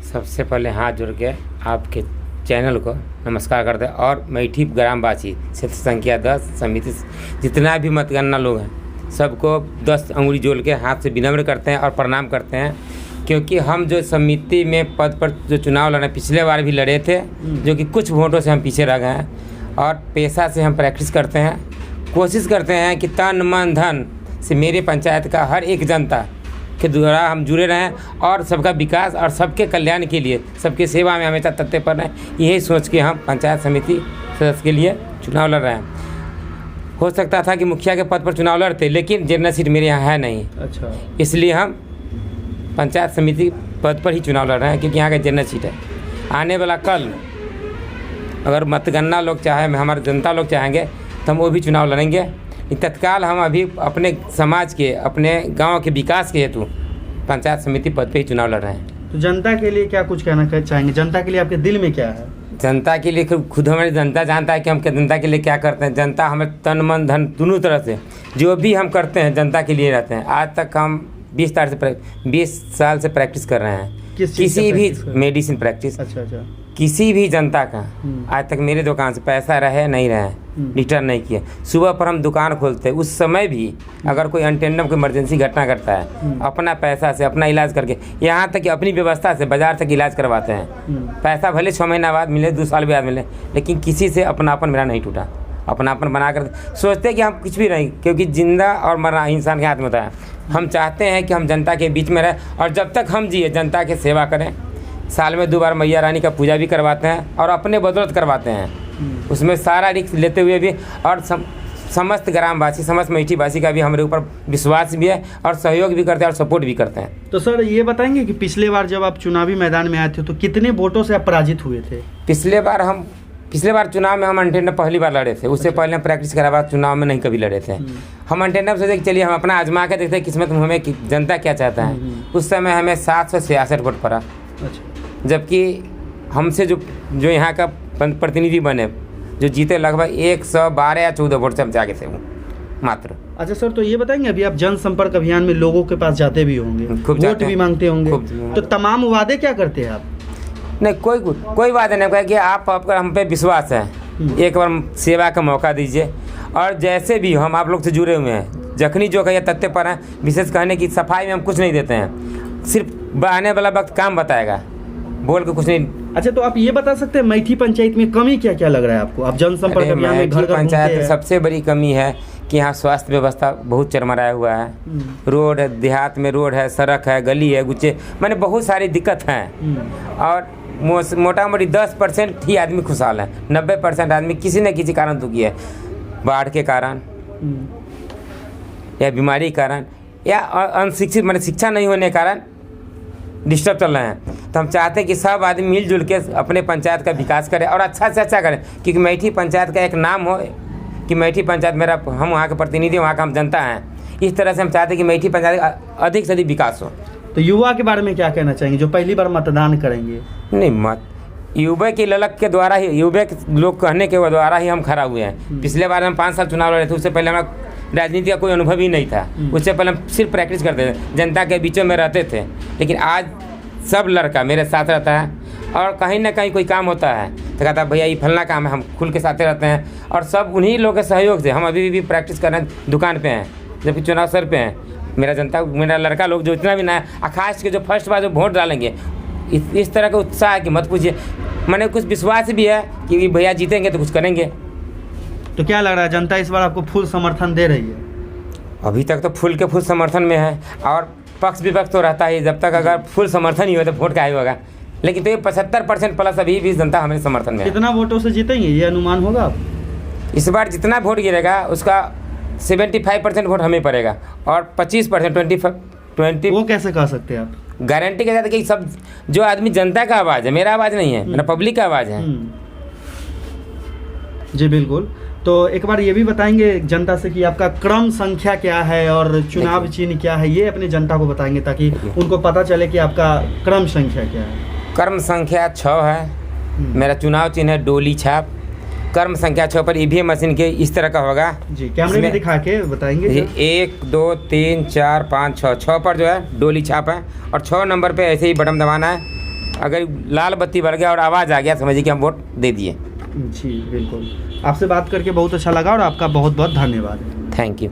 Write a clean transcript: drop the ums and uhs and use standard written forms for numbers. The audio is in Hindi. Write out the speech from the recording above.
सबसे पहले हाथ जोड़ के आपके चैनल को नमस्कार करते हैं और मैठी ग्रामवासी क्षेत्र संख्या 10 समिति जितना भी मतगणना लोग हैं सबको 10 अंगुली जोड़ के हाथ से विनम्र करते हैं और प्रणाम करते हैं, क्योंकि हम जो समिति में पद पर जो चुनाव लड़े पिछले बार भी लड़े थे, जो कि कुछ वोटों से हम पीछे रह गए हैं और पेशा से हम प्रैक्टिस करते हैं, कोशिश करते हैं कि तन मन धन से मेरे पंचायत का हर एक जनता के द्वारा हम जुड़े रहें और सबका विकास और सबके कल्याण के लिए सबके सेवा में हमेशा तत्पर रहें। यही सोच के हम पंचायत समिति सदस्य के लिए चुनाव लड़ रहे हैं। हो सकता था कि मुखिया के पद पर चुनाव लड़ते, लेकिन जनरल सीट मेरे यहाँ है नहीं। अच्छा, इसलिए हम पंचायत समिति पद पर ही चुनाव लड़ रहे हैं, क्योंकि यहाँ का जनरल सीट है। आने वाला कल अगर मतगणना लोग चाहे, हमारे जनता लोग चाहेंगे तो हम वो भी चुनाव लड़ेंगे। तत्काल हम अभी अपने समाज के, अपने गांव के विकास के हेतु पंचायत समिति पद पे ही चुनाव लड़ रहे हैं। तो जनता के लिए क्या कुछ कहना चाहेंगे? जनता के लिए आपके दिल में क्या है? जनता के लिए खुद हमारी जनता जानता है कि हम जनता के लिए क्या करते हैं। जनता हमें तन मन धन दोनों तरह से जो भी हम करते हैं जनता के लिए रहते हैं। आज तक हम 20 साल से प्रैक्टिस कर रहे हैं, किसी भी मेडिसिन प्रैक्टिस। अच्छा, किसी भी जनता का आज तक मेरे दुकान से पैसा रहे नहीं रहे, रिटर्न नहीं किए। सुबह पर हम दुकान खोलते हैं, उस समय भी अगर कोई अनटेंडम कोई इमरजेंसी घटना करता है, अपना पैसा से अपना इलाज करके, यहाँ तक कि अपनी व्यवस्था से बाजार तक इलाज करवाते हैं। पैसा भले 6 महीना बाद मिले, 2 साल बाद मिले, लेकिन किसी से अपनापन मेरा नहीं टूटा। अपनापन बना कर सोचते हैं कि हम कुछ भी नहीं, क्योंकि जिंदा और मरना इंसान के हाथ में होता है। हम चाहते हैं कि हम जनता के बीच में रहें और जब तक हम जिए जनता की सेवा करें। साल में 2 बार मैया रानी का पूजा भी करवाते हैं और अपने बदौलत करवाते हैं, उसमें सारा रिस्क लेते हुए भी। और समस्त ग्रामवासी, समस्त मैठीवासी का भी हमारे ऊपर विश्वास भी है और सहयोग भी करते हैं और सपोर्ट भी करते हैं। तो सर ये बताएंगे कि पिछले बार जब आप चुनावी मैदान में आए थे तो कितने वोटों से आप पराजित हुए थे? पिछले बार चुनाव में हम अनटेंडर पहली बार लड़े थे। उससे पहले हम प्रैक्टिस करा बाद चुनाव में नहीं कभी लड़े थे। हम अनटेंडर सोचे कि चलिए हम अपना आजमा के देखते हैं किस्मत में हमें जनता क्या चाहता है। उस समय हमें 766 वोट पड़ा। जबकि हमसे जो यहाँ का प्रतिनिधि बने, जो जीते लगभग 112 या 14 वोट से हम जाके थे वो मात्र। अच्छा सर, तो ये बताएंगे अभी आप जनसंपर्क अभियान में लोगों के पास जाते भी होंगे, वोट भी मांगते होंगे, तो तमाम वादे क्या करते हैं आप? नहीं, कोई वादा नहीं कहा कि आप हम पे विश्वास है, एक बार सेवा का मौका दीजिए। और जैसे भी हम आप लोग से जुड़े हुए हैं, जखनी जो कहिए तथ्य पर हैं। विशेष कहने की सफाई में हम कुछ नहीं देते हैं, सिर्फ आने वाला वक्त काम बताएगा, बोल के कुछ नहीं। अच्छा, तो आप ये बता सकते हैं मैठी पंचायत में कमी क्या क्या लग रहा है आपको? आप जनसंपर्क अभियान में घर पंचायत सबसे बड़ी कमी है कि यहाँ स्वास्थ्य व्यवस्था बहुत चरमराया हुआ है। रोड है, देहात में रोड है, सड़क है, गली है, गुच्चे, मैंने बहुत सारी दिक्कत हैं। और मोटा मोटी 10% ही आदमी खुशहाल है, 90% आदमी किसी न किसी कारण दुखी है। बाढ़ के कारण या बीमारी के कारण या अनशिक्षित मैंने शिक्षा नहीं होने के कारण डिस्टर्ब चल रहे हैं। तो हम चाहते हैं कि सब आदमी मिलजुल के अपने पंचायत का विकास करें और अच्छा से अच्छा करें, क्योंकि मैठी पंचायत का एक नाम हो कि मैठी पंचायत मेरा, हम वहाँ के प्रतिनिधि, वहाँ का हम जनता हैं। इस तरह से हम चाहते हैं कि मैठी पंचायत का अधिक से अधिक विकास हो। तो युवा के बारे में क्या कहना चाहेंगे जो पहली बार मतदान करेंगे? नहीं, युवा की ललक के द्वारा ही, युवा के लोग कहने के द्वारा ही हम खड़ा हुए हैं। पिछले बार हम 5 साल चुनाव लड़े थे, उससे पहले हमारा राजनीति का कोई अनुभव ही नहीं था। उससे पहले हम सिर्फ प्रैक्टिस करते थे, जनता के बीचों में रहते थे। लेकिन आज सब लड़का मेरे साथ रहता है और कहीं ना कहीं कोई काम होता है तो कहता है भैया ये फलना काम है, हम खुल के साथ रहते हैं। और सब उन्हीं लोगों के सहयोग से हम अभी भी प्रैक्टिस कर रहे हैं, दुकान पे हैं, जबकि चुनाव सर पे हैं। मेरा लड़का लोग जो इतना भी ना है, खास के जो फर्स्ट बार जो वोट डालेंगे, इस तरह का उत्साह है कि मत पूछिए। मैंने कुछ विश्वास भी है कि भैया जीतेंगे तो कुछ करेंगे। तो क्या लग रहा है, जनता इस बार आपको फुल समर्थन दे रही है? अभी तक तो फुल समर्थन में है और पक्ष विपक्ष तो रहता है। जब तक अगर फुल समर्थन ही हो तो वोट का ही होगा। लेकिन तो ये 75% प्लस अभी भी जनता हमारे समर्थन में है। कितना वोटों से जीतेंगे ये अनुमान होगा आप? इस बार जितना वोट गिरेगा उसका 75% वोट हमें पड़ेगा और 25% 20 वो कैसे कह सकते हैं आप? गारंटी के साथ कि सब जो आदमी जनता का आवाज़ है, मेरा आवाज़ नहीं है, मेरा पब्लिक का आवाज़ है। जी बिल्कुल। तो एक बार ये भी बताएंगे जनता से कि आपका क्रम संख्या क्या है और चुनाव चिन्ह क्या है, ये अपने जनता को बताएंगे ताकि उनको पता चले कि आपका क्रम संख्या क्या है। क्रम संख्या 6 है। मेरा चुनाव चिन्ह है डोली छाप। क्रम संख्या 6 पर ईवीएम मशीन के इस तरह का होगा जी, कैमरे में दिखा के बताएंगे। 1 2 3 4 5 6 पर जो है डोली छाप है और 6 नंबर पे ऐसे ही बटन दबाना है अगर लाल बत्ती बढ़ गया और आवाज़ आ गया, समझिए कि हम वोट दे दिए। जी बिल्कुल, आपसे बात करके बहुत अच्छा लगा और आपका बहुत बहुत धन्यवाद। Thank you.